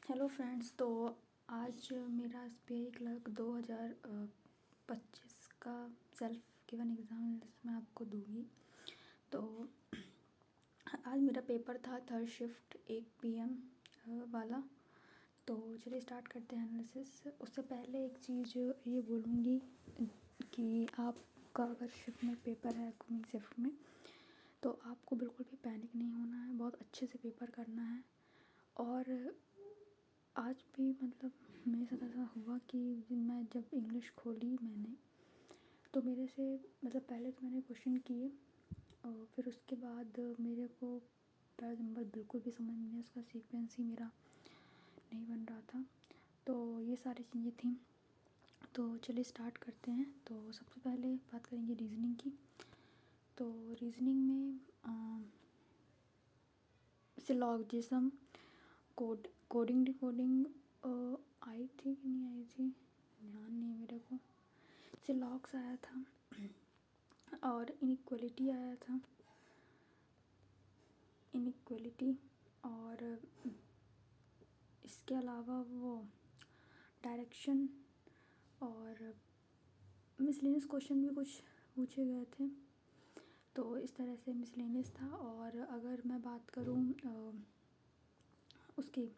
Hello friends. तो आज मेरा SBI क्लर्क 2025 का सेल्फ गिवन एग्ज़ाम मैं आपको दूंगी। तो आज मेरा पेपर था थर्ड शिफ्ट 1 PM वाला। तो चलिए स्टार्ट करते हैं एनालिसिस। उससे पहले एक चीज़ ये बोलूँगी कि आपका अगर शिफ्ट में पेपर है कमिंग शिफ्ट में, तो आपको बिल्कुल भी पैनिक नहीं होना है, बहुत अच्छे से पेपर करना है। और आज भी मतलब मेरे साथ ऐसा हुआ कि मैं जब इंग्लिश खोली मैंने, तो मेरे से मतलब पहले तो मैंने क्वेश्चन किए और फिर उसके बाद मेरे को पैराग्राफ नंबर बिल्कुल भी समझ नहीं, उसका सीक्वेंस ही मेरा नहीं बन रहा था। तो ये सारी चीज़ें थी। तो चलिए स्टार्ट करते हैं। तो सबसे पहले बात करेंगे रीज़निंग की। तो रीज़निंग में सिलॉजिज्म, कोडिंग डिकोडिंग आई थी कि नहीं आई थी, ध्यान नहीं है मेरे को। सिलॉक्स आया था और इनइक्वलिटी आया था, इनइक्वलिटी। और इसके अलावा वो डायरेक्शन और मिसलेनियस क्वेश्चन भी कुछ पूछे गए थे। तो इस तरह से मिसलेनियस था। और अगर मैं बात करूँ उसकी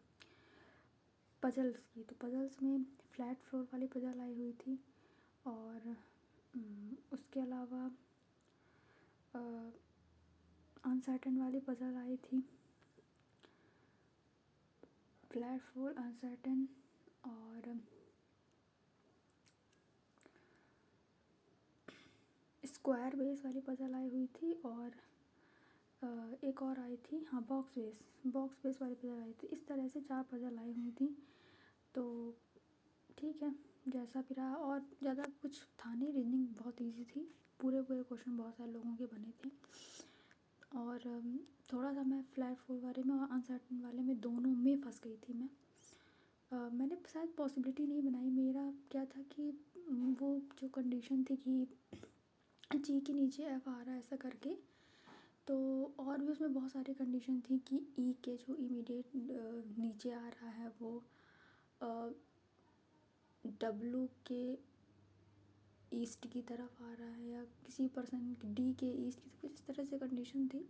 पजल्स की, तो पजल्स में फ्लैट फ्लोर वाली पजल आई हुई थी। और उसके अलावा अनसर्टेन वाली पजल आई थी, फ्लैट फ्लोर, अनसर्टेन और स्क्वायर बेस वाली पजल आई हुई थी। और एक और आई थी, हाँ, बॉक्स बेस वाली पजल आई थी। इस तरह से 4 पजल आई हुई थी। तो ठीक है, जैसा भी रहा। और ज़्यादा कुछ था नहीं, रीजनिंग बहुत इजी थी, पूरे क्वेश्चन बहुत सारे लोगों के बने थे। और थोड़ा सा मैं फ्लैट फ्लोर वाले में और अनसर्टेन वाले में दोनों में फंस गई थी मैं। मैंने शायद पॉसिबिलिटी नहीं बनाई। मेरा क्या था कि वो जो कंडीशन थी कि जी के नीचे F आ रहा है ऐसा करके, तो और भी उसमें बहुत सारी कंडीशन थी कि ई के जो इमीडिएट नीचे आ रहा है वो W के ईस्ट की तरफ आ रहा है, या किसी पर्सन D के ईस्ट की तरफ, कुछ इस तरह से कंडीशन थी।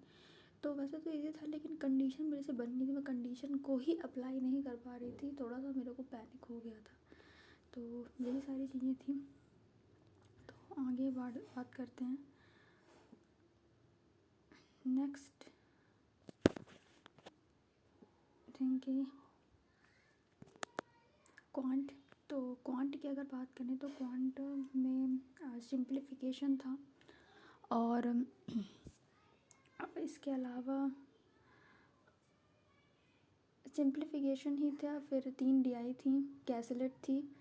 तो वैसे तो इजी था, लेकिन कंडीशन मेरे से बन गई थी, मैं कंडीशन को ही अप्लाई नहीं कर पा रही थी। थोड़ा सा मेरे को पैनिक हो गया था। तो यही सारी चीज़ें थी। तो आगे बात करते हैं। नेक्स्ट थिंग कि क्वांट। तो क्वांट की अगर बात करें तो क्वांट में सिंप्लीफिकेशन था। और इसके अलावा सिंप्लीफिकेशन ही था। फिर 3 DI थी, कैसलेट थी,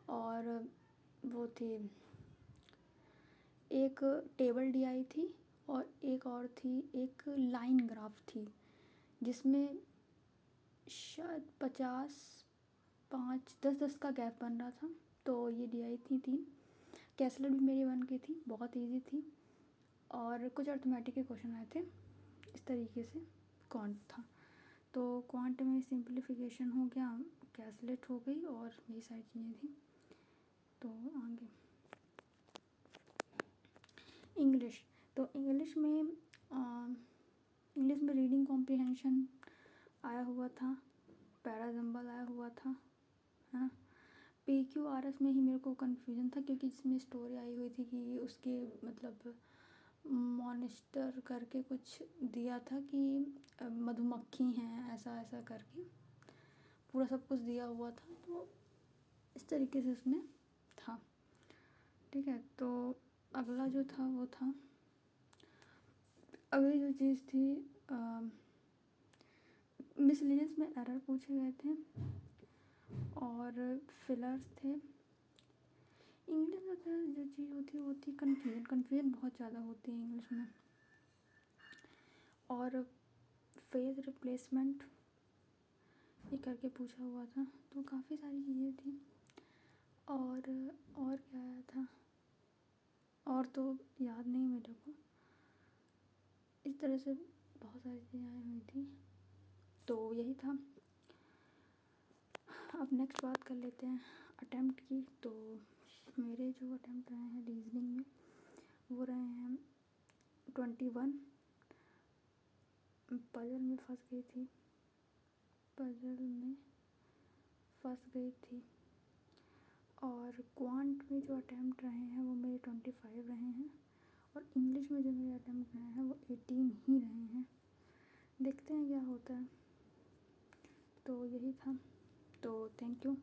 और वो थी एक टेबल DI थी, और एक और थी, एक लाइन ग्राफ थी जिसमें शायद 50, 5, 10 का गैप बन रहा था। तो ये DI थी 3। कैसलेट भी मेरी बन गई थी, बहुत इजी थी। और कुछ अर्थमेटिक के क्वेश्चन आए थे। इस तरीके से क्वांट था। तो क्वांट में सिंप्लीफिकेशन हो गया, कैसलेट हो गई, और यही सारी चीज़ें थी। तो आगे इंग्लिश। तो इंग्लिश में रीडिंग कॉम्प्रिहेंशन आया हुआ था, पैराजम्बल आया हुआ था, है ना। PQRS में ही मेरे को कन्फ्यूजन था, क्योंकि इसमें स्टोरी आई हुई थी कि उसके मतलब मॉनिस्टर करके कुछ दिया था कि मधुमक्खी हैं, ऐसा ऐसा करके पूरा सब कुछ दिया हुआ था। तो इस तरीके से उसमें था। ठीक है, तो अगला जो था वो था, अगली जो चीज़ थी, मिसलेनियस में एरर पूछे गए थे और फिलर्स थे। इंग्लिश में जो चीज़ होती है कन्फ्यूजन बहुत ज़्यादा होती है इंग्लिश में। और फेज रिप्लेसमेंट ये करके पूछा हुआ था। तो काफ़ी सारी चीज़ें थी। और क्या आया था, और तो याद नहीं मेरे को। इस तरह से बहुत सारी चीज़ें आई हुई थी। तो यही था। अब नेक्स्ट बात कर लेते हैं अटैम्प्ट की। तो मेरे जो अटैम्प्ट रहे हैं रीजनिंग में वो रहे हैं 21। पजल में फंस गई थी और क्वांट में जो अटैम्प्ट रहे हैं वो मेरे 25 रहे हैं और इंग्लिश में जो मेरे अटैम्प्ट रहे हैं वो 18 ही रहे हैं। देखते हैं क्या होता है। तो यही था। तो थैंक यू।